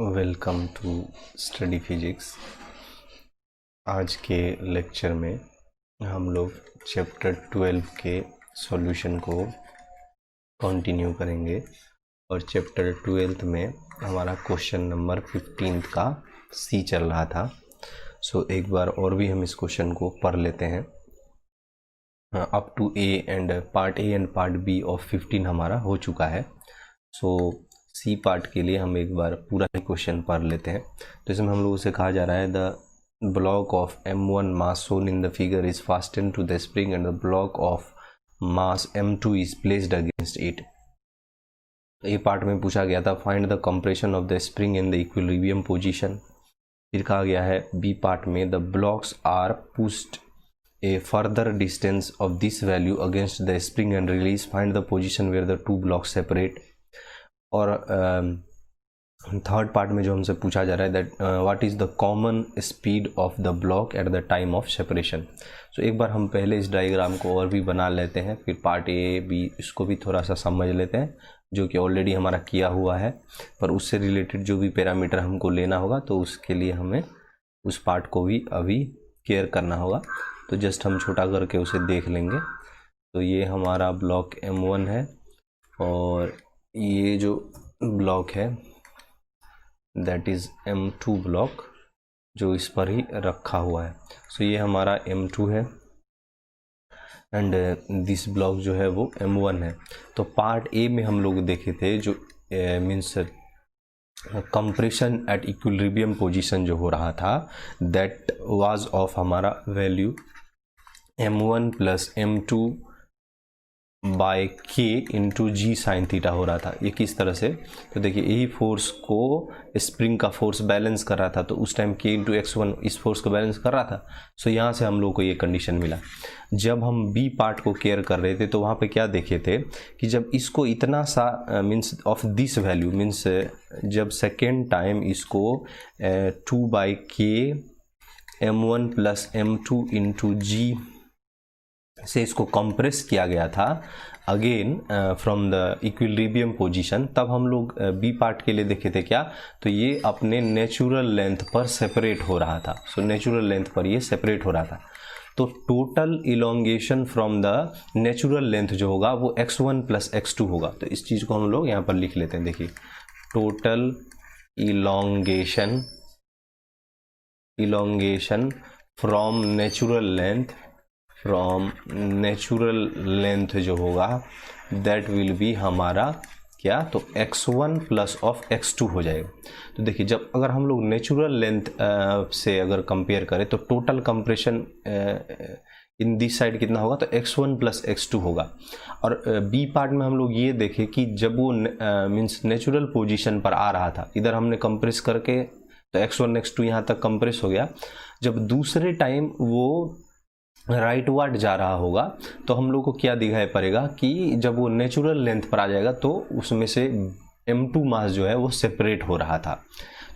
Welcome to study physics. आज के lecture में हम लोग चैप्टर 12 के सॉल्यूशन को कंटिन्यू करेंगे और चैप्टर 12 में हमारा क्वेश्चन नंबर 15 का सी चल रहा था। सो एक बार और भी हम इस क्वेश्चन को पढ़ लेते हैं। Up to part A and part B of 15 हमारा हो चुका है। सो सी पार्ट के लिए हम एक बार पूरा ही क्वेश्चन पढ़ लेते हैं। तो इसमें हम लोगों से कहा जा रहा है the block of M1 mass shown in the figure is fastened to the spring and the block of mass M2 is placed against it। ये पार्ट में पूछा गया था find the compression of the spring in the equilibrium position. फिर कहा गया है B part में the blocks are pushed a further distance of this value against the spring and release, find the position where the two blocks separate। और third part में जो हमसे पूछा जा रहा है that what is the common speed of the block at the time of separation. So एक बार हम पहले इस डायग्राम को और भी बना लेते हैं, फिर पार्ट ए बी इसको भी थोड़ा सा समझ लेते हैं, जो कि ऑलरेडी हमारा किया हुआ है, पर उससे रिलेटेड जो भी पैरामीटर हमको लेना होगा तो उसके लिए हमें उस पार्ट को भी अभी केयर करना होगा। तो जस्ट हम छोटा करके उसे देख लेंगे। तो ये हमारा ब्लॉक M1 है और ये जो ब्लॉक है दैट इज़ M2 ब्लॉक जो इस पर ही रखा हुआ है। सो ये हमारा M2 है एंड दिस ब्लॉक जो है वो M1 है। तो पार्ट ए में हम लोग देखे थे जो means compression at equilibrium position जो हो रहा था दैट वाज ऑफ हमारा value M1 plus M2 by K into g sine theta हो रहा था। ये किस तरह से, तो देखिए यही फोर्स को स्प्रिंग का फोर्स बैलेंस कर रहा था, तो उस टाइम K इंटू x1 इस फोर्स को बैलेंस कर रहा था। सो यहाँ से हम लोग को ये कंडीशन मिला। जब हम बी पार्ट को केयर कर रहे थे तो वहाँ पे क्या देखे थे कि जब इसको इतना सा means of this value means जब सेकेंड टाइम इसको 2/K M1 plus M2 into जी से इसको कंप्रेस किया गया था again from the equilibrium position, तब हम लोग बी पार्ट के लिए देखे थे क्या, तो ये अपने नेचुरल लेंथ पर सेपरेट हो रहा था। सो नेचुरल लेंथ पर ये सेपरेट हो रहा था। तो total elongation from the natural length जो होगा वो x1 प्लस x2 होगा। तो इस चीज़ को हम लोग यहाँ पर लिख लेते हैं। देखिए total elongation from natural length जो होगा दैट विल बी हमारा क्या, तो x1 प्लस ऑफ x2 हो जाएगा। तो देखिए जब अगर हम लोग नेचुरल लेंथ से अगर कंपेयर करें तो total compression in this side कितना होगा, तो x1 प्लस x2 होगा। और बी पार्ट में हम लोग ये देखें कि जब वो मीन्स नेचुरल पोजीशन पर आ रहा था, इधर हमने कंप्रेस करके तो x1 x2 यहाँ तक कंप्रेस हो गया। जब दूसरे टाइम वो राइट वार्ड जा रहा होगा तो हम लोग को क्या दिखाई पड़ेगा कि जब वो नेचुरल लेंथ पर आ जाएगा तो उसमें से M2 मास जो है वो सेपरेट हो रहा था।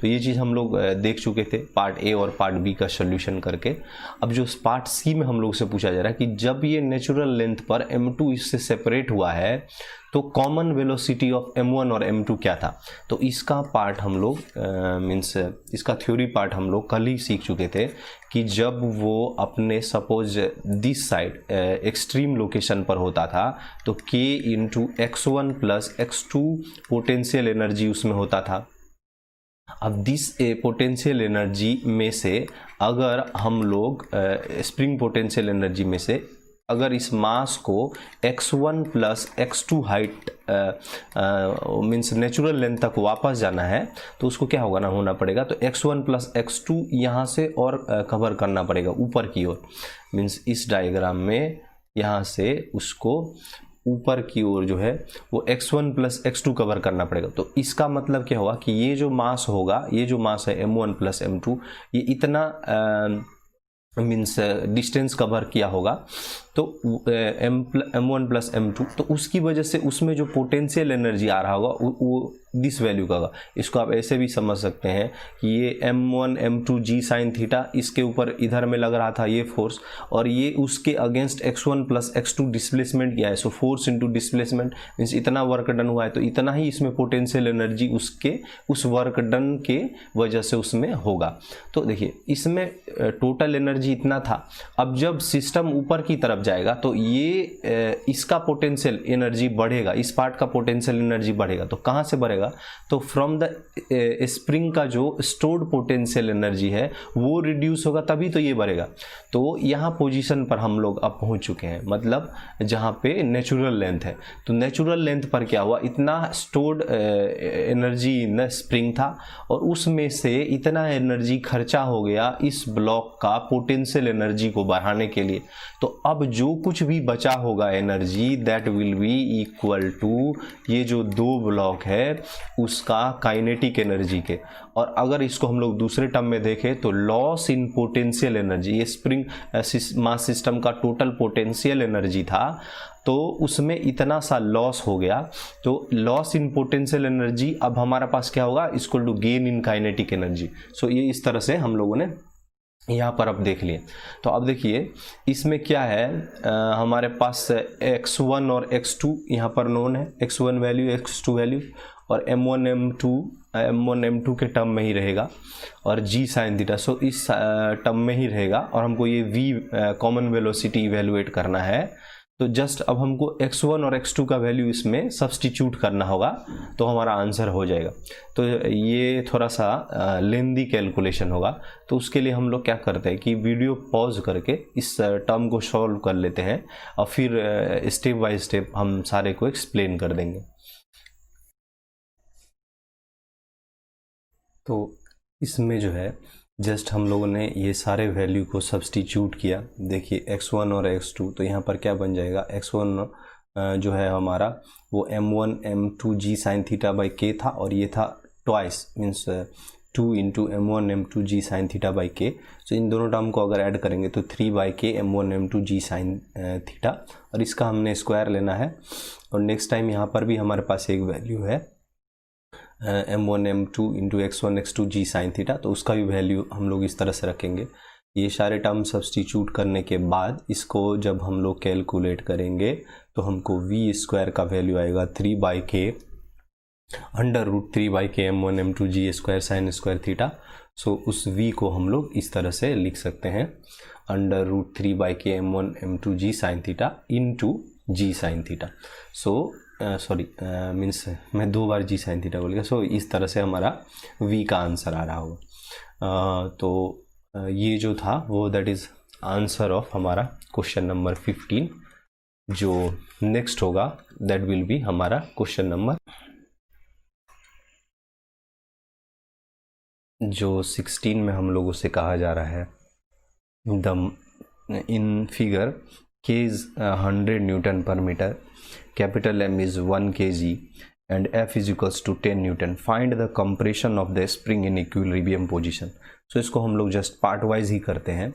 तो ये चीज़ हम लोग देख चुके थे पार्ट ए और पार्ट बी का सोल्यूशन करके। अब जो पार्ट सी में हम लोग से पूछा जा रहा है कि जब ये नेचुरल लेंथ पर M2 इससे सेपरेट हुआ है तो कॉमन वेलोसिटी ऑफ M1 और M2 क्या था। तो इसका पार्ट हम लोग मीन्स इसका थ्योरी पार्ट हम लोग कल ही सीख चुके थे कि जब वो अपने suppose this side extreme location पर होता था तो K into x1 plus x2 potential energy उसमें होता था। अब दिस पोटेंशियल एनर्जी में से अगर हम लोग स्प्रिंग पोटेंशियल एनर्जी में से अगर इस मास को x1 plus x2 height means natural length तक वापस जाना है तो उसको क्या होगा ना होना पड़ेगा, तो x1 प्लस x2 यहाँ से और कवर करना पड़ेगा ऊपर की ओर। मीन्स इस डायग्राम में यहाँ से उसको ऊपर की ओर जो है वो x1 प्लस x2 कवर करना पड़ेगा। तो इसका मतलब क्या होगा कि ये जो मास होगा, ये जो मास है M1 प्लस M2, ये इतना मीन्स डिस्टेंस कवर किया होगा तो m1 प्लस m2, तो उसकी वजह से उसमें जो पोटेंशियल एनर्जी आ रहा होगा वो दिस वैल्यू का होगा। इसको आप ऐसे भी समझ सकते हैं कि ये m1 m2 g sine theta, इसके ऊपर इधर में लग रहा था ये फोर्स, और ये उसके against x1 plus x2 displacement किया है। So force into displacement means इतना वर्क डन हुआ है, तो इतना ही इसमें पोटेंशियल एनर्जी उसके उस वर्क डन के वजह से उसमें होगा। तो देखिए इसमें टोटल एनर्जी इतना था। अब जब सिस्टम ऊपर की तरफ जाएगा तो ये इसका पोटेंशियल एनर्जी बढ़ेगा, इस पार्ट का पोटेंशियल एनर्जी बढ़ेगा। तो कहाँ से बढ़ेगा? तो फ्रॉम द स्प्रिंग का जो स्टोर्ड पोटेंशियल एनर्जी है वो रिड्यूस होगा, तभी तो ये बढ़ेगा। तो यहाँ पोजीशन पर हम लोग अब पहुँच चुके हैं, मतलब जहाँ पे नेचुरल लेंथ है। तो नेचुरल लेंथ पर क्या हुआ, इतना स्टोर्ड एनर्जी इन स्प्रिंग था और उसमें से इतना एनर्जी खर्चा हो गया इस ब्लॉक का पोटेंशियल एनर्जी को बढ़ाने के लिए। तो अब जो कुछ भी बचा होगा energy, that will be equal to ये जो दो ब्लॉक है उसका काइनेटिक एनर्जी के। और अगर इसको हम लोग दूसरे टर्म में देखें तो लॉस इन पोटेंशियल एनर्जी, ये स्प्रिंग मास सिस्टम का टोटल पोटेंशियल एनर्जी था, तो उसमें इतना सा लॉस हो गया। तो लॉस इन पोटेंशियल एनर्जी अब हमारा पास क्या होगा, equal to gain in kinetic energy. So ये इस तरह से हम लोगों ने यहाँ पर अब देख लिए। तो अब देखिए इसमें क्या है, हमारे पास x1 और x2 यहाँ पर नोन है, x1 वैल्यू x2 वैल्यू, और m1 m2 के टर्म में ही रहेगा, और g साइन थीटा सो इस टर्म में ही रहेगा। और हमको ये v कॉमन वेलोसिटी इवेलुएट करना है। तो जस्ट अब हमको x1 और x2 का वैल्यू इसमें सब्सटीट्यूट करना होगा तो हमारा आंसर हो जाएगा। तो ये थोड़ा सा लेंदी कैलकुलेशन होगा, तो उसके लिए हम लोग क्या करते हैं कि वीडियो पॉज करके इस टर्म को सॉल्व कर लेते हैं और फिर स्टेप बाय स्टेप हम सारे को एक्सप्लेन कर देंगे। तो इसमें जो है जस्ट हम लोगों ने ये सारे वैल्यू को सब्सटीट्यूट किया। देखिए x1 और x2, तो यहाँ पर क्या बन जाएगा, x1 जो है हमारा वो m1 m2 g sine theta by k था, और ये था twice means 2 into m1 m2 g sine theta by k। सो इन दोनों टर्म को अगर ऐड करेंगे तो 3 by k m1 m2 g sine theta, और इसका हमने स्क्वायर लेना है। और नेक्स्ट टाइम यहाँ पर भी हमारे पास एक वैल्यू है m1 m2 into x1 x2 g sine theta, तो उसका भी वैल्यू हम लोग इस तरह से रखेंगे। ये सारे टर्म सब्सटीट्यूट करने के बाद इसको जब हम लोग कैलकुलेट करेंगे तो हमको v स्क्वायर का वैल्यू आएगा 3 by k under root 3 by k m1 m2 g square sine square theta. So उस v को हम लोग इस तरह से लिख सकते हैं, under root 3 by k m1 m2 g sine theta into g sine theta. So sorry means मैं 2 बार g साइन थीटा बोल गया। सो इस तरह से हमारा v का आंसर आ रहा होगा। तो ये जो था वो दैट इज़ आंसर ऑफ हमारा क्वेश्चन नंबर 15। जो नेक्स्ट होगा दैट विल बी हमारा क्वेश्चन नंबर जो 16 में हम लोगों से कहा जा रहा है, in figure k is 100 Newton पर metre, capital M is 1 kg and F is equals to 10 newton. Find the compression of the spring in equilibrium position. So इसको हम लोग जस्ट पार्ट वाइज ही करते हैं,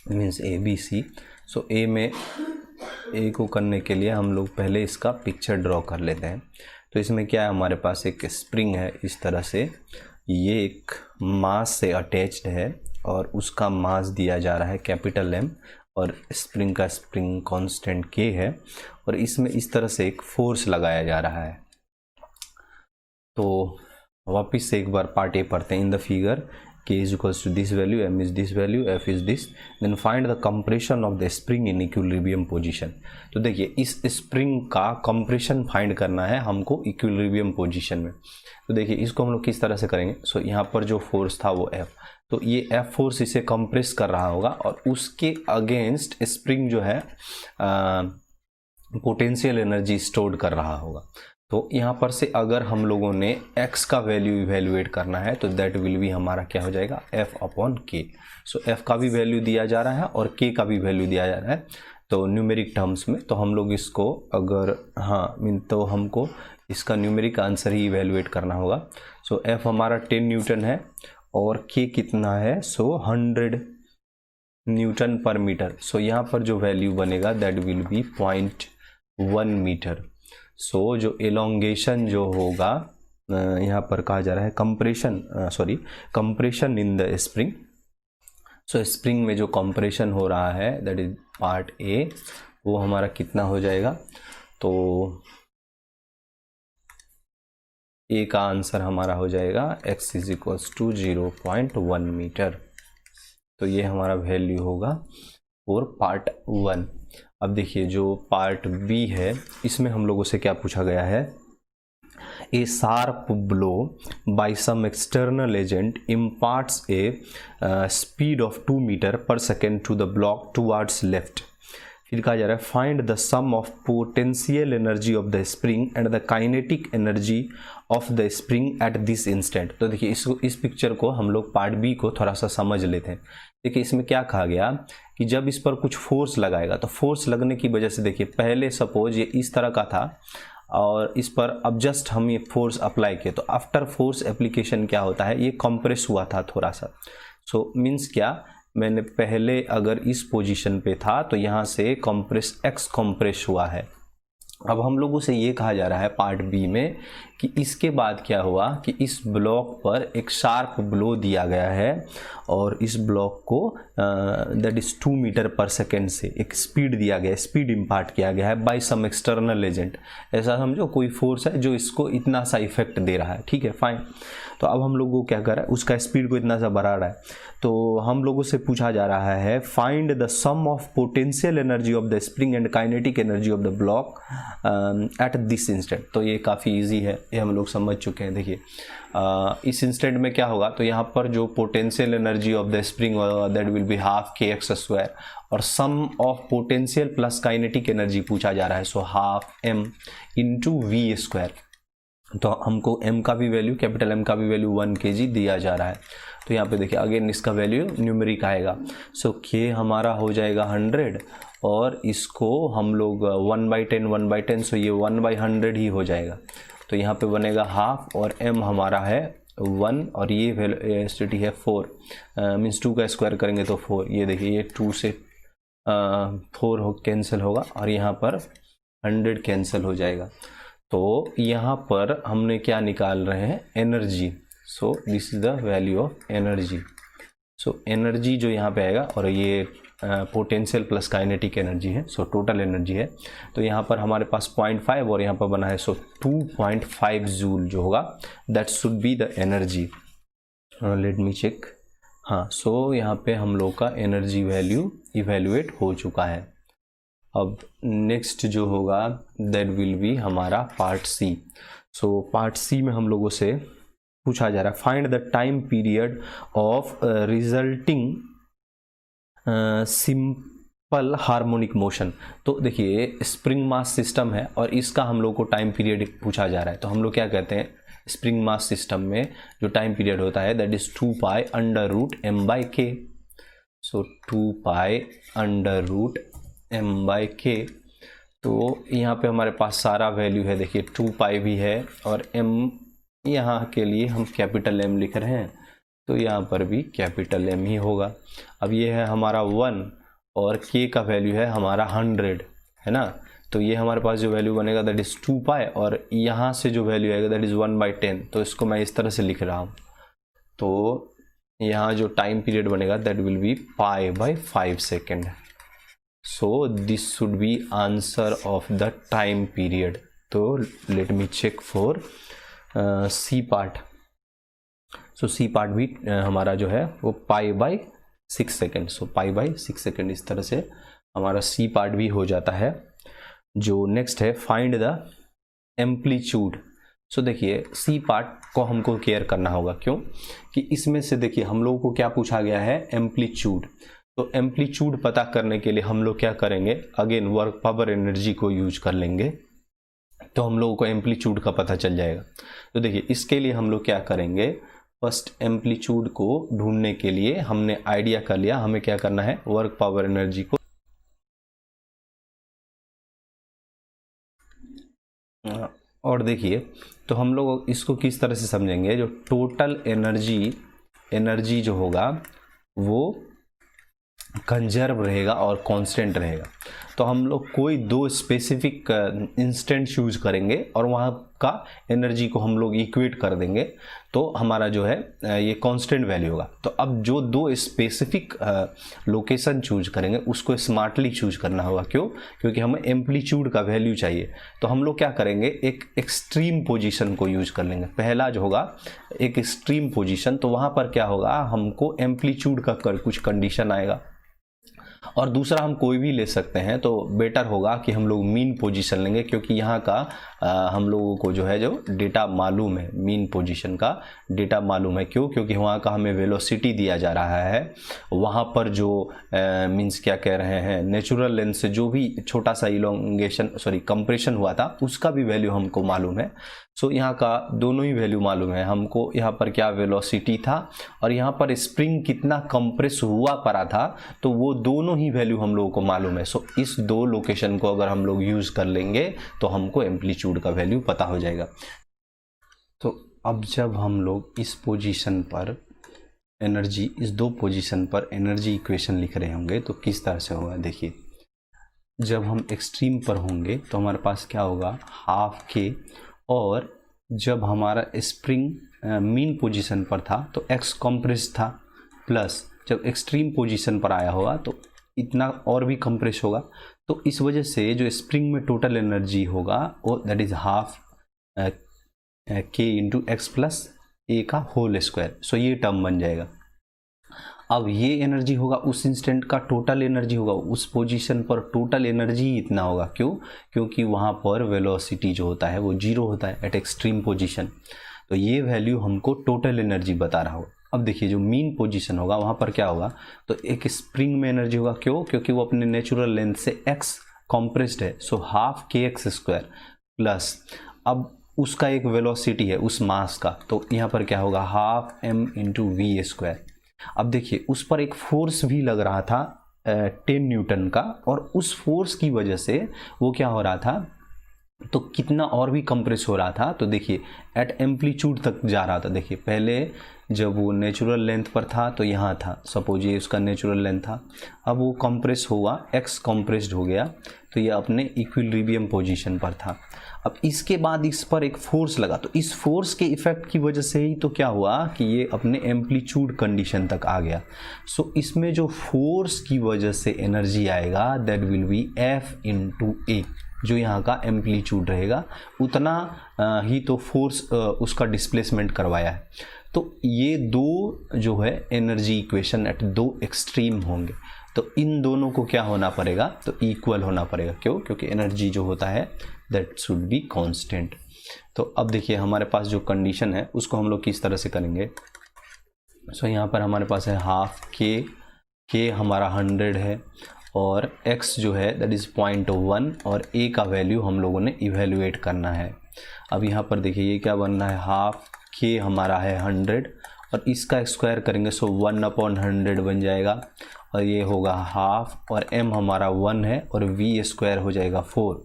means A B C। So A में A को करने के लिए हम लोग पहले इसका पिक्चर ड्रॉ कर लेते हैं। तो इसमें क्या है, हमारे पास एक स्प्रिंग है इस तरह से, ये एक मास से अटैच्ड है और उसका मास दिया जा रहा है कैपिटल M, और स्प्रिंग का स्प्रिंग कांस्टेंट k है, और इसमें इस तरह से एक फोर्स लगाया जा रहा है। तो वापस से एक बार पार्ट ए पढ़ते हैं। इन the figure k is equals to this value, m is this value, f is this, then find the compression of the spring in equilibrium position। तो देखिए इस स्प्रिंग का कंप्रेशन फाइंड करना है हमको इक्विलिब्रियम पोजीशन में। तो देखिए इसको हम लोग किस तरह से करेंगे। सो यहाँ पर जो फोर्स था वो F, तो ये F फोर्स इसे कंप्रेस कर रहा होगा, और उसके अगेंस्ट स्प्रिंग जो है पोटेंशियल एनर्जी स्टोर्ड कर रहा होगा। तो यहाँ पर से अगर हम लोगों ने x का वैल्यू इवेल्युएट करना है तो दैट विल भी हमारा क्या हो जाएगा, f अपॉन k। सो f का भी वैल्यू दिया जा रहा है और k का भी वैल्यू दिया जा रहा है, तो न्यूमेरिक टर्म्स में। तो हम लोग इसको अगर तो हमको इसका न्यूमेरिक आंसर ही इवेल्युएट करना होगा। सो f हमारा 10 न्यूटन है और k कितना है, सो 100 न्यूटन पर मीटर। सो यहाँ पर जो वैल्यू बनेगा दैट विल बी 0.1 मीटर। सो जो एलोंगेशन जो होगा यहाँ पर कहा जा रहा है compression in the spring. So spring में जो कंप्रेशन हो रहा है दैट इज पार्ट ए, वो हमारा कितना हो जाएगा, तो ए का आंसर हमारा हो जाएगा x is equals to 0.1 metre. तो ये हमारा वैल्यू होगा फॉर पार्ट 1। अब देखिए जो पार्ट बी है इसमें हम लोगों से क्या पूछा गया है, a sharp blow by some external agent imparts a speed of 2 metre पर second to the block towards left. फिर कहा जा रहा है find the sum of potential energy of the spring and the kinetic energy of the spring at this instant. तो देखिए इस picture को हम लोग पार्ट बी को थोड़ा सा समझ लेते हैं। देखिए इसमें क्या कहा गया कि जब इस पर कुछ फोर्स लगाएगा, तो फोर्स लगने की वजह से देखिए पहले सपोज ये इस तरह का था और इस पर अब जस्ट हम ये फोर्स अप्लाई किए, तो आफ्टर फोर्स एप्लीकेशन क्या होता है, ये कंप्रेस हुआ था थोड़ा सा। सो मीन्स क्या, मैंने पहले अगर इस पोजीशन पे था तो यहाँ से एक्स कंप्रेस हुआ है। अब हम लोगों से ये कहा जा रहा है पार्ट बी में कि इसके बाद क्या हुआ कि इस ब्लॉक पर एक शार्प ब्लो दिया गया है और इस ब्लॉक को दैट इज 2 मीटर पर सेकेंड से एक स्पीड दिया गया है, स्पीड इम्पार्ट किया गया है बाय सम एक्सटर्नल एजेंट। ऐसा समझो कोई फोर्स है जो इसको इतना सा इफेक्ट दे रहा है, ठीक है फाइन। तो अब हम लोगों को क्या कर रहा है, उसका स्पीड को इतना सा बढ़ा रहा है। तो हम लोगों से पूछा जा रहा है find the sum of potential energy of the spring and kinetic energy of the block at this instant. तो ये काफ़ी इजी है, ये हम लोग समझ चुके हैं। देखिए इस इंस्टेंट में क्या होगा, तो यहाँ पर जो potential energy of the spring that will be half kx² और sum of potential plus kinetic energy पूछा जा रहा है, so half m into v²। तो हमको m का भी वैल्यू, कैपिटल M का भी वैल्यू 1 kg दिया जा रहा है। तो यहाँ पे देखिए अगेन इसका वैल्यू न्यूमेरिक आएगा। सो k हमारा हो जाएगा 100 और इसको हम लोग 1/10 सो ये 1/100 ही हो जाएगा। तो यहाँ पे बनेगा हाफ और m हमारा है 1 और ये वेलोसिटी है 4, मीन्स 2 का स्क्वायर करेंगे तो 4। ये देखिए ये 2 से 4 कैंसिल होगा और यहाँ पर 100 कैंसिल हो जाएगा। तो यहाँ पर हमने क्या निकाल रहे हैं, energy. So this is the value of energy. So energy जो यहाँ पे आएगा और ये पोटेंशियल प्लस काइनेटिक एनर्जी है, सो टोटल एनर्जी है। तो यहाँ पर हमारे पास 0.5 और यहाँ पर बना है, सो 2.5 जूल जो होगा that should be the energy. Let me check. हाँ, सो यहाँ पे हम लोग का एनर्जी वैल्यू इवेल्युएट हो चुका है। अब नेक्स्ट जो होगा दैट विल बी हमारा part C. So part C में हम लोगों से पूछा जा रहा है find the time period of resulting simple harmonic motion. तो देखिए स्प्रिंग मास सिस्टम है और इसका हम लोग को टाइम पीरियड पूछा जा रहा है। तो हम लोग क्या कहते हैं, स्प्रिंग मास सिस्टम में जो टाइम पीरियड होता है that is 2π√m/k। So 2π√m/k। तो यहाँ पे हमारे पास सारा वैल्यू है, देखिए 2π भी है और m यहाँ के लिए हम कैपिटल M लिख रहे हैं, तो यहाँ पर भी कैपिटल M ही होगा। अब ये है हमारा 1 और k का वैल्यू है हमारा 100, है ना। तो ये हमारे पास जो वैल्यू बनेगा दैट इज़ 2π और यहाँ से जो वैल्यू आएगा दैट इज़ 1/10। तो इसको मैं इस तरह से लिख रहा हूँ। तो यहाँ जो टाइम पीरियड बनेगा that will be π/5 second. So this should be answer of the time period. तो let me check for C part. So C part भी हमारा जो है वो π/6 सेकेंड। सो π/6 सेकेंड इस तरह से हमारा सी पार्ट भी हो जाता है। जो नेक्स्ट है फाइंड द एम्पलीट्यूड। सो देखिए सी पार्ट को हमको केयर करना होगा, क्यों कि इसमें से देखिए हम लोगों को क्या पूछा गया है, एम्पलीट्यूड। तो एम्पलीट्यूड पता करने के लिए हम लोग क्या करेंगे, अगेन वर्क पावर एनर्जी को यूज कर लेंगे, तो हम लोगों को एम्पलीट्यूड का पता चल जाएगा। तो देखिए इसके लिए हम लोग क्या करेंगे, फर्स्ट एम्पलीट्यूड को ढूंढने के लिए हमने आइडिया कर लिया हमें क्या करना है, वर्क पावर एनर्जी को और देखिए तो हम लोग इसको किस तरह से समझेंगे, जो टोटल एनर्जी जो होगा वो कंजर्व रहेगा और कांस्टेंट रहेगा। तो हम लोग कोई दो स्पेसिफिक इंस्टेंट यूज करेंगे और वहाँ का एनर्जी को हम लोग इक्वेट कर देंगे, तो हमारा जो है ये कांस्टेंट वैल्यू होगा। तो अब जो दो स्पेसिफिक लोकेशन चूज करेंगे उसको स्मार्टली चूज करना होगा। क्यों? क्योंकि हमें एम्पलीट्यूड का वैल्यू चाहिए। तो हम लोग क्या करेंगे, एक एक्सट्रीम पोजीशन को यूज कर लेंगे। पहला जो होगा एक एक्सट्रीम पोजीशन, तो वहाँ पर क्या होगा, हमको एम्पलीट्यूड का कुछ कंडीशन आएगा। और दूसरा हम कोई भी ले सकते हैं, तो बेटर होगा कि हम लोग मीन पोजीशन लेंगे, क्योंकि यहाँ का हम लोगों को जो है जो डेटा मालूम है, मीन पोजीशन का डेटा मालूम है। क्यों? क्योंकि वहाँ का हमें वेलोसिटी दिया जा रहा है, वहाँ पर जो मीन्स क्या कह रहे हैं, नेचुरल लेंथ से जो भी छोटा सा इलोंगेशन कंप्रेशन हुआ था उसका भी वैल्यू हमको मालूम है। सो यहाँ का दोनों ही वैल्यू मालूम है हमको। यहाँ पर क्या वेलोसिटी था और यहाँ पर स्प्रिंग कितना कंप्रेस हुआ पड़ा था, तो वो दोनों ही वैल्यू हम लोगों को मालूम है। सो इस दो लोकेशन को अगर हम लोग यूज़ कर लेंगे तो हमको एम्पलीट्यूड का वैल्यू पता हो जाएगा। तो अब जब हम लोग इस पोजीशन पर एनर्जी, इस दो पोजीशन पर एनर्जी इक्वेशन लिख रहे होंगे तो किस तरह से होगा, देखिए। जब हम एक्सट्रीम पर होंगे तो हमारे पास क्या होगा, हाफ के, और जब हमारा स्प्रिंग मीन पोजीशन पर था तो एक्स कंप्रेस था, प्लस जब एक्सट्रीम पोजीशन पर आया होगा तो इतना और भी कंप्रेस होगा। तो इस वजह से जो स्प्रिंग में टोटल एनर्जी होगा वो दैट इज हाफ के इंटू एक्स प्लस ए का होल स्क्वायर। सो ये टर्म बन जाएगा। अब ये एनर्जी होगा उस इंस्टेंट का टोटल एनर्जी होगा, उस पोजीशन पर टोटल एनर्जी इतना होगा। क्यों? क्योंकि वहाँ पर वेलोसिटी जो होता है वो जीरो होता है एट एक्सट्रीम पोजीशन। तो ये वैल्यू हमको टोटल एनर्जी बता रहा होगा। अब देखिए जो मीन पोजीशन होगा वहाँ पर क्या होगा, तो एक स्प्रिंग में एनर्जी होगा। क्यों? क्योंकि वो अपने नेचुरल लेंथ से एक्स कॉम्प्रेस्ड है, सो हाफ के एक्स स्क्वायर प्लस अब उसका एक वेलोसिटी है उस मास का, तो यहाँ पर क्या होगा, half M into V square. अब देखिए उस पर एक फोर्स भी लग रहा था 10 न्यूटन का, और उस फोर्स की वजह से वो क्या हो रहा था, तो कितना और भी कंप्रेस हो रहा था। तो देखिए एट एम्पलीट्यूड तक जा रहा था। देखिए पहले जब वो नेचुरल लेंथ पर था तो यहाँ था, सपोज ये उसका नेचुरल लेंथ था, अब वो कंप्रेस हुआ, एक्स कंप्रेस्ड हो गया, तो ये अपने इक्विलिब्रियम पोजीशन पर था। अब इसके बाद इस पर एक फोर्स लगा, तो इस फोर्स के इफेक्ट की वजह से ही तो क्या हुआ कि ये अपने एम्पलीट्यूड कंडीशन तक आ गया। सो इसमें जो फोर्स की वजह से एनर्जी आएगा that will be F into A, जो यहाँ का एम्पलीट्यूड रहेगा उतना ही तो फोर्स उसका डिस्प्लेसमेंट करवाया है। तो ये दो जो है एनर्जी इक्वेशन एट दो एक्सट्रीम होंगे, तो इन दोनों को क्या होना पड़ेगा, तो इक्वल होना पड़ेगा। क्यों? क्योंकि एनर्जी जो होता है दैट शुड बी कांस्टेंट। तो अब देखिए हमारे पास जो कंडीशन है उसको हम लोग किस तरह से करेंगे। सो यहाँ पर हमारे पास है हाफ के हमारा 100 है, और x जो है दैट इज़ 0.1, और a का वैल्यू हम लोगों ने इवेल्युएट करना है। अब यहाँ पर देखिए ये क्या बन रहा है, हाफ के हमारा है 100 और इसका स्क्वायर करेंगे सो 1/100 बन जाएगा, और ये होगा हाफ, और m हमारा 1 है और v स्क्वायर हो जाएगा 4।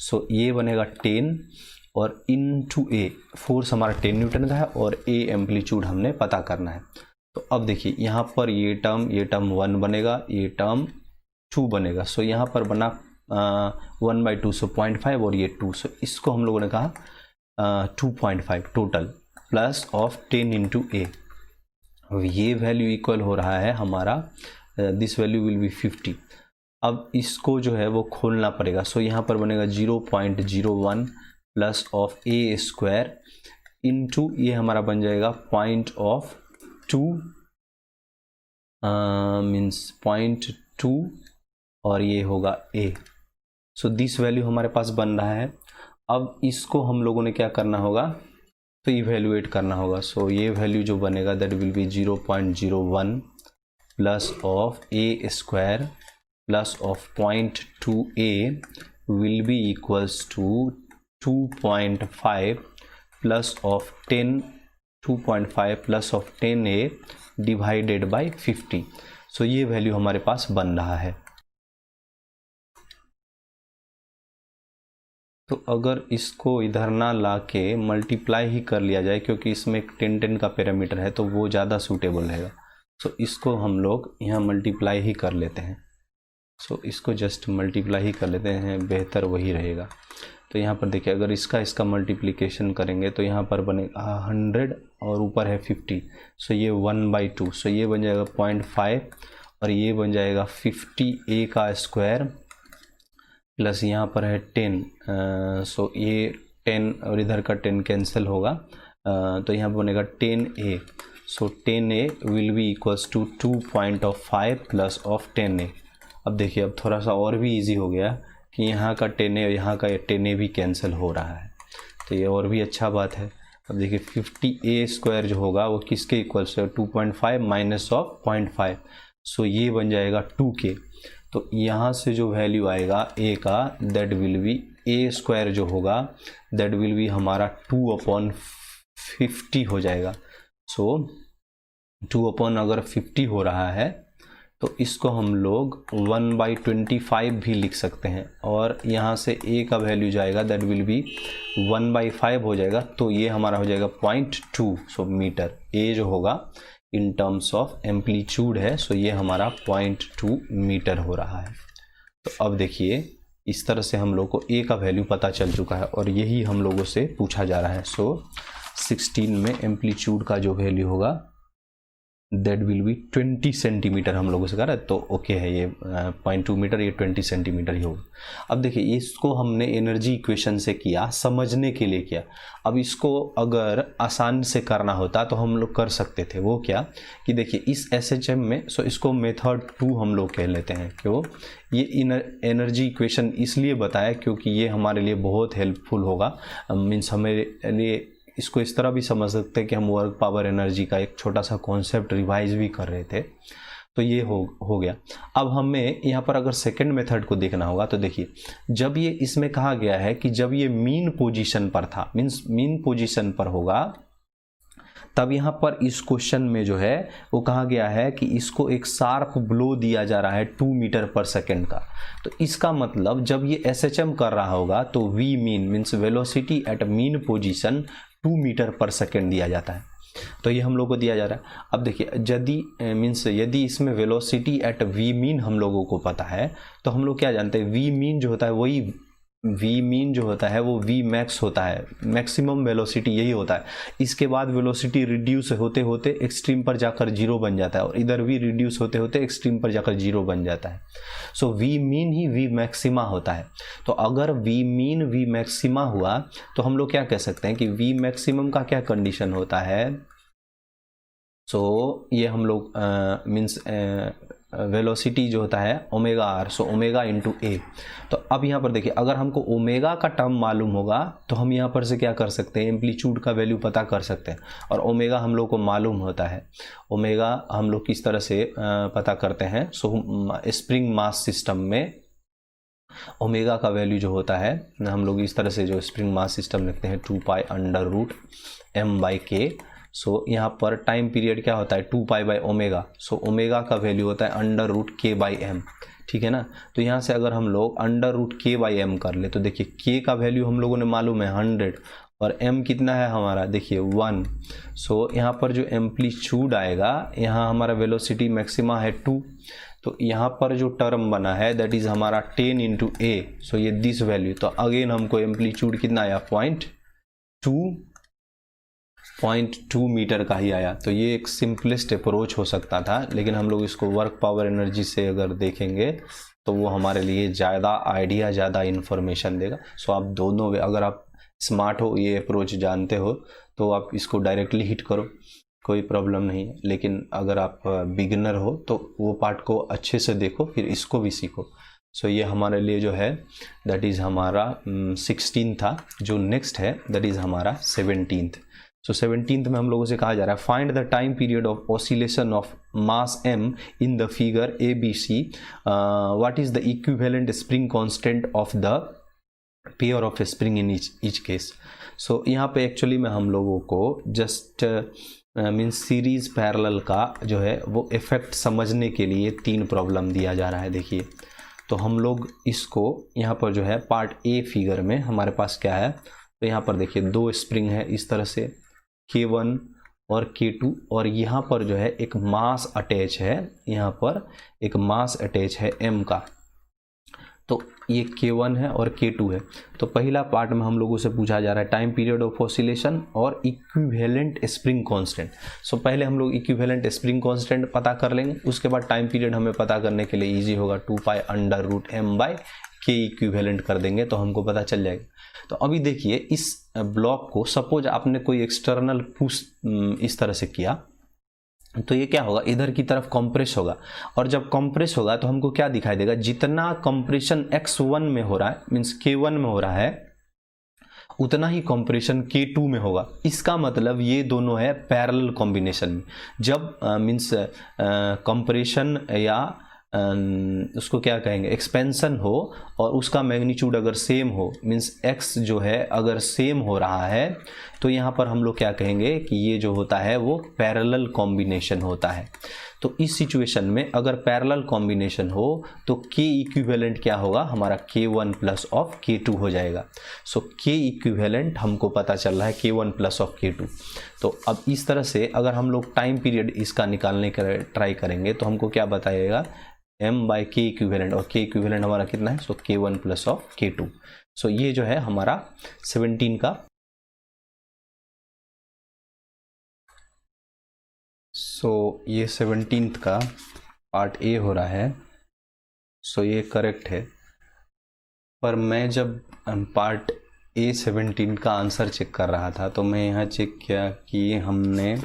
सो ये बनेगा 10 और इनटू a, फोर्स हमारा 10 न्यूटन का है और a एम्पलीट्यूड हमने पता करना है। तो अब देखिए यहाँ पर ये टर्म 1 बनेगा, ये टर्म 2 बनेगा। सो यहाँ पर बना 1/2, सो 0.5 और ये 2, सो इसको हम लोगों ने कहा 2.5 टोटल प्लस ऑफ 10 इंटू ए। अब ये वैल्यू इक्वल हो रहा है हमारा, दिस वैल्यू विल बी 50। अब इसको जो है वो खोलना पड़ेगा। सो यहाँ पर बनेगा 0.01 plus of A square into ये हमारा बन जाएगा 0.2 मीन्स 0.2 और ये होगा a। सो दिस वैल्यू हमारे पास बन रहा है। अब इसको हम लोगों ने क्या करना होगा, तो इवेल्युएट करना होगा। सो ये वैल्यू जो बनेगा that will be 0.01 plus of a square plus of 0.2a will be equals to 2.5 plus of 10, 2.5 plus of 10a divided by 50। So ये वैल्यू हमारे पास बन रहा है। तो अगर इसको इधर ना ला के मल्टीप्लाई ही कर लिया जाए, क्योंकि इसमें 10 का पैरामीटर है, तो वो ज़्यादा सूटेबल रहेगा। सो इसको हम लोग यहाँ मल्टीप्लाई ही कर लेते हैं। सो इसको जस्ट मल्टीप्लाई ही कर लेते हैं, बेहतर वही रहेगा। तो यहाँ पर देखिए अगर इसका मल्टीप्लिकेशन करेंगे तो यहाँ पर बनेगा 100 और ऊपर है 50। सो ये 1/2, सो ये बन जाएगा 0.5 और ये बन जाएगा 50a का स्क्वायर प्लस यहाँ पर है 10। सो ये 10 और इधर का 10 कैंसिल होगा, तो यहाँ पर बनेगा 10a। So 10a will be equals to 2.5 plus of 10a। अब देखिए अब थोड़ा सा और भी इजी हो गया कि यहाँ का 10a और यहाँ का 10a भी कैंसिल हो रहा है, तो ये और भी अच्छा बात है। अब देखिए 50a स्क्वायर जो होगा वो किसके इक्वल से 2.5 माइनस ऑफ 0.5, सो ये बन जाएगा 2k। तो यहाँ से जो वैल्यू आएगा a का that will B a square जो होगा दैट विल बी हमारा 2/50 हो जाएगा। सो 2 अगर 50 हो रहा है तो इसको हम लोग 1/25 भी लिख सकते हैं, और यहाँ से a का वैल्यू जाएगा दैट विल बी 1/5 हो जाएगा, तो ये हमारा हो जाएगा 0.2 सो मीटर। a जो होगा इन टर्म्स ऑफ एम्पलीट्यूड है, सो ये हमारा 0.2 मीटर हो रहा है। तो अब देखिए इस तरह से हम लोग को a का वैल्यू पता चल चुका है और यही हम लोगों से पूछा जा रहा है। सो 16 में एम्पलीट्यूड का जो वैल्यू होगा दैट विल बी 20 सेंटीमीटर हम लोगों से कह रहा है, तो ओके है ये 0.2 मीटर, ये 20 सेंटीमीटर ही होगा। अब देखिए इसको हमने एनर्जी इक्वेशन से किया, समझने के लिए किया। अब इसको अगर आसान से करना होता तो हम लोग कर सकते थे, वो क्या कि देखिए इस SHM में, सो इसको मेथड 2 हम लोग कह लेते हैं। क्यों ये एनर्जी इक्वेशन इसलिए बताया क्योंकि ये हमारे लिए बहुत हेल्पफुल होगा। मीन्स हमारे लिए इसको इस तरह भी समझ सकते हैं कि हम वर्क पावर एनर्जी का एक छोटा सा कॉन्सेप्ट रिवाइज भी कर रहे थे, तो ये हो गया। अब हमें यहाँ पर अगर सेकंड मेथड को देखना होगा तो देखिए जब ये इसमें कहा गया है कि जब ये मीन पोजीशन पर था, मीन्स मीन पोजीशन पर होगा, तब यहाँ पर इस क्वेश्चन में जो है वो कहा गया है कि इसको एक शार्प ब्लो दिया जा रहा है 2 मीटर पर सेकेंड का। तो इसका मतलब जब ये SHM कर रहा होगा तो v mean means velocity at mean position 2 metre पर सेकेंड दिया जाता है, तो ये हम लोग को दिया जा रहा है। अब देखिए यदि इसमें वेलोसिटी एट v मीन हम लोगों को पता है तो हम लोग क्या जानते हैं, v मीन जो होता है वही v मीन जो होता है वो v मैक्स होता है, मैक्सिमम वेलोसिटी यही होता है। इसके बाद वेलोसिटी रिड्यूस होते होते एक्सट्रीम पर जाकर 0 बन जाता है और इधर भी रिड्यूस होते होते एक्सट्रीम पर जाकर 0 बन जाता है। सो v mean he v maxima होता है। तो अगर v मीन v मैक्सिमा हुआ तो हम लोग क्या कह सकते हैं कि v मैक्सिमम का क्या कंडीशन होता है। सो ये हम लोग मीन्स वेलोसिटी जो होता है omega r, so omega into a। तो अब यहाँ पर देखिए अगर हमको ओमेगा का टर्म मालूम होगा तो हम यहाँ पर से क्या कर सकते हैं, एम्पलीट्यूड का वैल्यू पता कर सकते हैं, और ओमेगा हम लोग को मालूम होता है। ओमेगा हम लोग किस तरह से पता करते हैं, सो स्प्रिंग मास सिस्टम में ओमेगा का वैल्यू जो होता है हम लोग इस तरह से जो स्प्रिंग मास सिस्टम लिखते हैं 2π√m/k। सो यहाँ पर टाइम पीरियड क्या होता है 2π/ओमेगा, सो ओमेगा का वैल्यू होता है √k/m, ठीक है ना। तो यहाँ से अगर हम लोग √k/m कर ले तो देखिए k का वैल्यू हम लोगों ने मालूम है 100 और m कितना है हमारा देखिए 1। सो यहाँ पर जो एम्पलीट्यूड आएगा, यहाँ हमारा वेलोसिटी मैक्सिमा है 2, तो यहाँ पर जो टर्म बना है दैट इज़ हमारा 10 × a, सो ये दिस वैल्यू। तो अगेन हमको एम्पलीट्यूड कितना आया 0.2 मीटर का ही आया। तो ये एक सिंपलेस्ट अप्रोच हो सकता था, लेकिन हम लोग इसको वर्क पावर एनर्जी से अगर देखेंगे तो वो हमारे लिए ज़्यादा आइडिया, ज़्यादा इन्फॉर्मेशन देगा। सो आप दोनों, अगर आप स्मार्ट हो, ये अप्रोच जानते हो, तो आप इसको डायरेक्टली हिट करो, कोई प्रॉब्लम नहीं है। लेकिन अगर आप बिगिनर हो तो वो पार्ट को अच्छे से देखो, फिर इसको भी सीखो। सो ये हमारे लिए जो है दैट इज़ हमारा 16 था। जो नेक्स्ट है दैट इज़ हमारा 17th। सो 17th में हम लोगों से कहा जा रहा है find the time period of oscillation of mass m in the figure ABC, what is the equivalent spring constant of the pair of spring in each case. So यहाँ पे एक्चुअली में हम लोगों को जस्ट मीन्स सीरीज पैरेलल का जो है वो इफेक्ट समझने के लिए 3 प्रॉब्लम दिया जा रहा है। देखिए तो हम लोग इसको यहाँ पर जो है पार्ट A फिगर में हमारे पास क्या है, तो यहाँ पर देखिए 2 स्प्रिंग है इस तरह से K1 और K2, और यहाँ पर जो है एक मास अटैच है, यहाँ पर एक मास अटैच है m का, तो ये K1 है और K2 है। तो पहला पार्ट में हम लोगों से पूछा जा रहा है टाइम पीरियड ऑफ ऑसिलेशन और इक्विवेलेंट स्प्रिंग कांस्टेंट। सो पहले हम लोग इक्विवेलेंट स्प्रिंग कांस्टेंट पता कर लेंगे, उसके बाद टाइम पीरियड हमें पता करने के लिए इजी होगा, 2π√m/k इक्विवेलेंट कर देंगे तो हमको पता चल जाएगा। तो अभी देखिए इस ब्लॉक को सपोज आपने कोई एक्सटर्नल पुश इस तरह से किया, तो ये क्या होगा, इधर की तरफ कंप्रेस होगा, और जब कंप्रेस होगा तो हमको क्या दिखाई देगा, जितना कंप्रेशन x1 में हो रहा है मीन्स K1 में हो रहा है, उतना ही कंप्रेशन K2 में होगा। इसका मतलब ये दोनों है पैरेलल कॉम्बिनेशन में। जब मीन्स कंप्रेशन या उसको क्या कहेंगे, एक्सपेंशन हो और उसका मैग्नीट्यूड अगर सेम हो, मीन्स x जो है अगर सेम हो रहा है, तो यहाँ पर हम लोग क्या कहेंगे कि ये जो होता है वो पैरेलल कॉम्बिनेशन होता है। तो इस सिचुएशन में अगर पैरेलल कॉम्बिनेशन हो तो K इक्विवेलेंट क्या होगा, हमारा K1 प्लस ऑफ K2 हो जाएगा। सो K इक्विवेलेंट हमको पता चल रहा है K1 प्लस ऑफ K2। तो अब इस तरह से अगर हम लोग टाइम पीरियड इसका निकालने का ट्राई करेंगे तो हमको क्या बताइएगा, m/k इक्विवेलेंट, और K इक्विवेलेंट हमारा कितना है, सो K1 प्लस ऑफ K2। सो ये जो है हमारा 17 का, सो ये 17th का पार्ट ए हो रहा है। सो ये करेक्ट है, पर मैं जब पार्ट ए 17 का आंसर चेक कर रहा था तो मैं यहाँ चेक किया कि हमने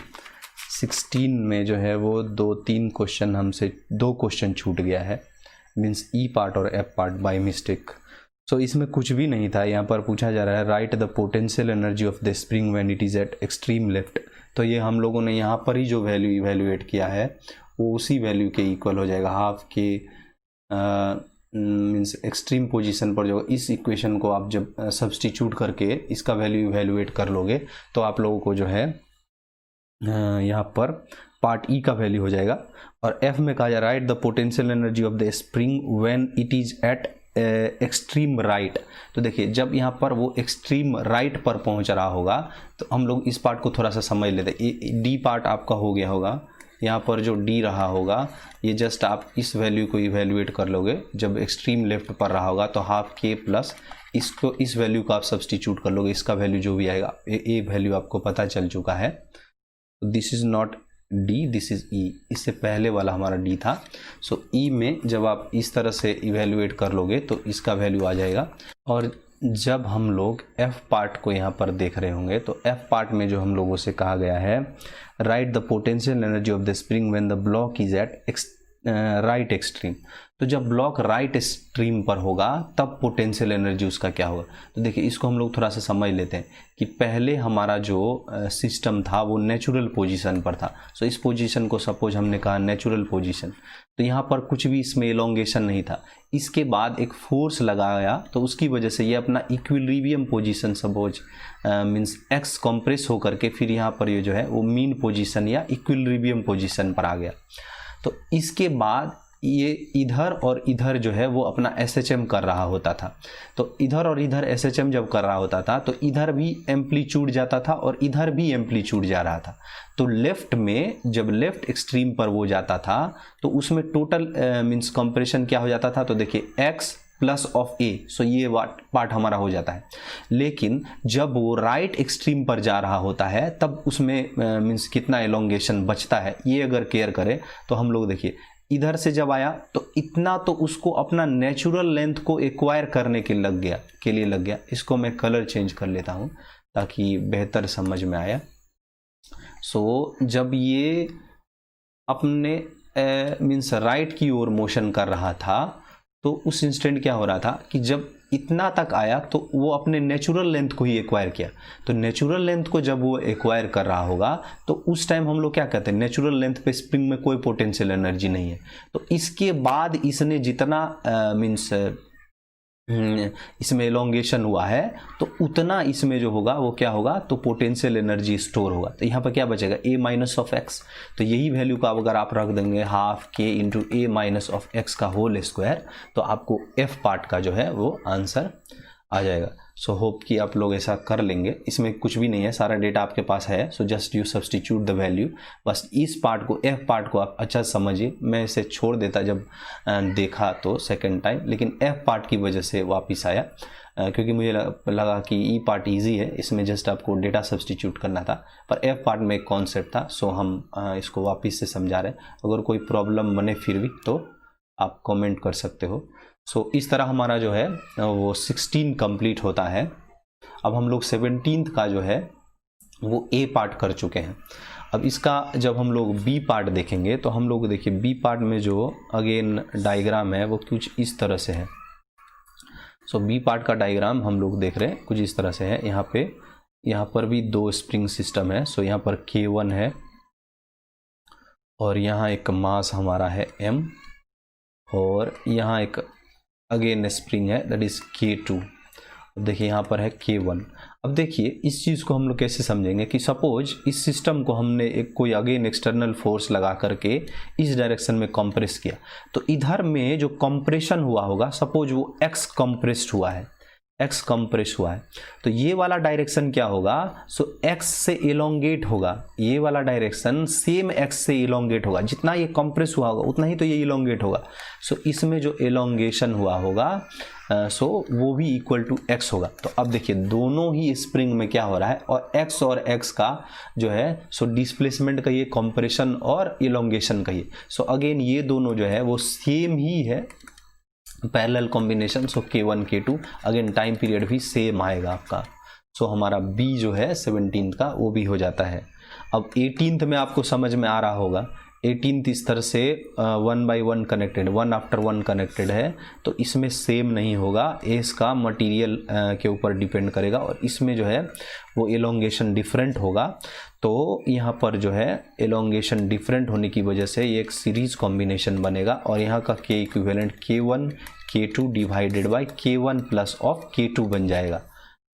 16 में जो है वो 2-3 क्वेश्चन हमसे 2 क्वेश्चन छूट गया है, मीन्स ई पार्ट और एफ पार्ट बाय मिस्टेक। सो इसमें कुछ भी नहीं था, यहाँ पर पूछा जा रहा है write the potential energy of the spring when it is eight extreme left. तो ये हम लोगों ने यहाँ पर ही जो वैल्यू इवेल्युएट किया है वो उसी वैल्यू के इक्वल हो जाएगा, हाफ के मीन्स एक्सट्रीम पोजीशन पर जो इस इक्वेशन को आप जब सब्स्टिट्यूट करके इसका वैल्यू इवेल्युएट कर लोगे तो आप लोगों को जो है यहाँ पर पार्ट ई का वैल्यू हो जाएगा। और एफ में कहा जा रहा है write the potential energy of the spring when it is eight extreme right. तो देखिए जब यहाँ पर वो एक्सट्रीम राइट पर पहुँच रहा होगा तो हम लोग इस पार्ट को थोड़ा सा समझ लेते हैं। डी पार्ट आपका हो गया होगा, यहाँ पर जो डी रहा होगा ये जस्ट आप इस वैल्यू को इवेल्युएट कर लोगे, जब एक्सट्रीम लेफ्ट पर रहा होगा तो हाफ के प्लस इसको इस वैल्यू को आप सब्स्टिट्यूट कर लोगे, इसका वैल्यू जो भी आएगा ए वैल्यू आपको पता चल चुका है। This is not D, this is E, इससे पहले वाला हमारा डी था। सो ई में जब आप इस तरह से इवेल्युएट कर लोगे तो इसका वैल्यू आ जाएगा। और जब हम लोग एफ पार्ट को यहाँ पर देख रहे होंगे तो एफ पार्ट में जो हम लोगों से कहा गया है write the potential energy of the spring when the block is at right extreme. तो जब ब्लॉक राइट एक्सट्रीम पर होगा तब पोटेंशियल एनर्जी उसका क्या होगा। तो देखिए इसको हम लोग थोड़ा सा समझ लेते हैं कि पहले हमारा जो सिस्टम था वो नेचुरल पोजीशन पर था। सो इस पोजीशन को सपोज हमने कहा नेचुरल पोजीशन, तो यहाँ पर कुछ भी इसमें एलोंगेशन नहीं था। इसके बाद एक फोर्स लगाया तो उसकी वजह से ये अपना equilibrium position suppose means x compress होकर के फिर यहाँ पर ये जो है वो मीन पोजीशन या इक्विलिब्रियम पोजीशन पर आ गया। तो इसके बाद ये इधर और इधर जो है वो अपना SHM कर रहा होता था। तो इधर और इधर SHM जब कर रहा होता था तो इधर भी एम्पलीट्यूड जाता था और इधर भी एम्पलीट्यूड जा रहा था। तो लेफ्ट में जब लेफ्ट एक्सट्रीम पर वो जाता था तो उसमें टोटल मीन्स कंप्रेशन क्या हो जाता था, तो देखिए x प्लस ऑफ ए, सो ये पार्ट हमारा हो जाता है। लेकिन जब वो राइट एक्सट्रीम पर जा रहा होता है तब उसमें मीन्स कितना एलोंगेशन बचता है ये अगर केयर करें तो हम लोग देखिए इधर से जब आया तो इतना तो उसको अपना नेचुरल लेंथ को एक्वायर करने के लिए लग गया। इसको मैं कलर चेंज कर लेता हूँ ताकि बेहतर समझ में आया। सो जब ये अपने मीन्स राइट की ओर मोशन कर रहा था तो उस इंस्टेंट क्या हो रहा था कि जब इतना तक आया तो वो अपने नेचुरल लेंथ को ही एक्वायर किया। तो नेचुरल लेंथ को जब वो एक्वायर कर रहा होगा तो उस टाइम हम लोग क्या कहते हैं, नेचुरल लेंथ पे स्प्रिंग में कोई पोटेंशियल एनर्जी नहीं है। तो इसके बाद इसने जितना मीन्स इसमें एलोंगेशन हुआ है तो उतना इसमें जो होगा वो क्या होगा, तो पोटेंशियल एनर्जी स्टोर होगा। तो यहाँ पर क्या बचेगा, a माइनस ऑफ एक्स। तो यही वैल्यू का अगर आप रख देंगे half k into A minus of x का होल स्क्वायर तो आपको एफ पार्ट का जो है वो आंसर आ जाएगा। सो होप कि आप लोग ऐसा कर लेंगे। इसमें कुछ भी नहीं है, सारा डेटा आपके पास है। So just you substitute the value. बस इस पार्ट को, एफ पार्ट को आप अच्छा समझिए। मैं इसे छोड़ देता जब देखा तो सेकेंड टाइम, लेकिन एफ पार्ट की वजह से वापस आया, क्योंकि मुझे लगा कि ई पार्ट ईजी है, इसमें जस्ट आपको डेटा सब्सटीट्यूट करना था। पर एफ पार्ट में एक कॉन्सेप्ट था, सो हम इसको वापस से समझा रहे हैं। अगर कोई प्रॉब्लम बने फिर भी तो आप कमेंट कर सकते हो। सो इस तरह हमारा जो है वो 16 कंप्लीट होता है। अब हम लोग 17th का जो है वो ए पार्ट कर चुके हैं। अब इसका जब हम लोग बी पार्ट देखेंगे तो हम लोग देखिए बी पार्ट में जो अगेन डायग्राम है वो कुछ इस तरह से है। सो बी पार्ट का डायग्राम हम लोग देख रहे हैं कुछ इस तरह से है। यहाँ पर भी 2 स्प्रिंग सिस्टम है। सो यहाँ पर K1 है और यहाँ एक मास हमारा है M, और यहाँ एक अगेन स्प्रिंग है दैट इज K2। अब देखिए यहाँ पर है K1। अब देखिए इस चीज़ को हम लोग कैसे समझेंगे कि सपोज इस सिस्टम को हमने एक कोई अगेन एक्सटर्नल फोर्स लगा करके इस डायरेक्शन में कंप्रेस किया, तो इधर में जो कंप्रेशन हुआ होगा, सपोज वो x कंप्रेस्ड हुआ है, x कंप्रेस हुआ है, तो ये वाला डायरेक्शन क्या होगा, सो x से एलोंगेट होगा। ये वाला डायरेक्शन सेम x से एलोंगेट होगा, जितना ये कंप्रेस हुआ होगा उतना ही तो ये एलोंगेट होगा। सो इसमें जो एलोंगेशन हुआ होगा सो वो भी इक्वल टू x होगा। तो अब देखिए दोनों ही स्प्रिंग में क्या हो रहा है, और x का जो है सो डिस्प्लेसमेंट कहिए, कंप्रेशन और एलोंगेशन कहिए। सो अगेन ये दोनों जो है वो सेम ही है, पैरेलल कॉम्बिनेशन। सो K1 K2 again time period भी सेम आएगा आपका। सो हमारा B जो है 17th का वो भी हो जाता है। अब 18th में आपको समझ में आ रहा होगा, 18th इस तरह से 1 by 1 कनेक्टेड, 1 after 1 कनेक्टेड है, तो इसमें सेम नहीं होगा, एस का मटेरियल के ऊपर डिपेंड करेगा, और इसमें जो है वो एलोंगेशन डिफरेंट होगा। तो यहाँ पर जो है एलोंगेशन डिफरेंट होने की वजह से ये एक सीरीज कॉम्बिनेशन बनेगा, और यहाँ का K equivalent K1 K2 divided by K1 plus of K2 बन जाएगा।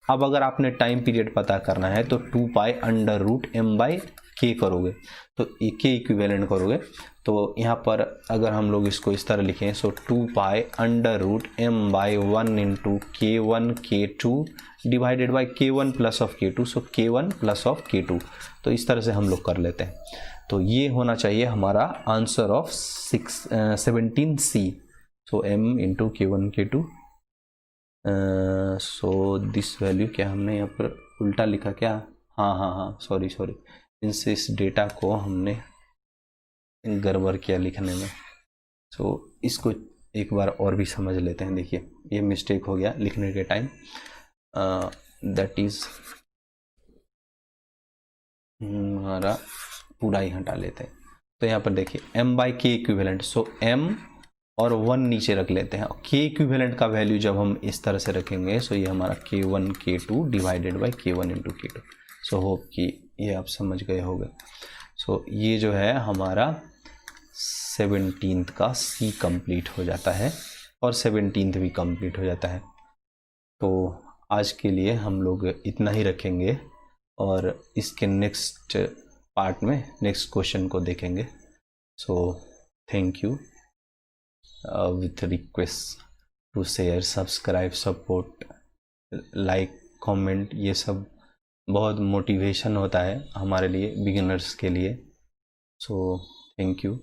अब अगर आपने टाइम पीरियड पता करना है तो 2 pi under root m by K करोगे, तो K इक्विवेलेंट करोगे, तो यहाँ पर अगर हम लोग इसको इस तरह लिखें, so 2 pi under root m by 1 into K1 K2 divided by K1 plus of K2, so K1 plus of K2। तो इस तरह से हम लोग कर लेते हैं। तो ये होना चाहिए हमारा answer of 17C। So m into K1 K2। So this value, क्या हमने यहाँ पर उल्टा लिखा क्या? हाँ, सॉरी, इनसे इस डेटा को हमने गड़बड़ किया लिखने में। सो इसको एक बार और भी समझ लेते हैं। देखिए ये मिस्टेक हो गया लिखने के टाइम, दैट इज हमारा पूरा ही हटा लेते हैं। तो यहाँ पर देखिए m by K equivalent, so m और 1 नीचे रख लेते हैं। K इक्विवेलेंट का वैल्यू जब हम इस तरह से रखेंगे, सो ये हमारा K1 K2 divided by K1 into K2। So hope कि ये आप समझ गए होंगे। सो ये जो है हमारा 17th का C कंप्लीट हो जाता है, और 17th भी कंप्लीट हो जाता है। तो आज के लिए हम लोग इतना ही रखेंगे, और इसके नेक्स्ट पार्ट में नेक्स्ट क्वेश्चन को देखेंगे। So thank you, with request to share, subscribe, support, like, comment, ये सब बहुत मोटिवेशन होता है हमारे लिए, बिगिनर्स के लिए। So thank you.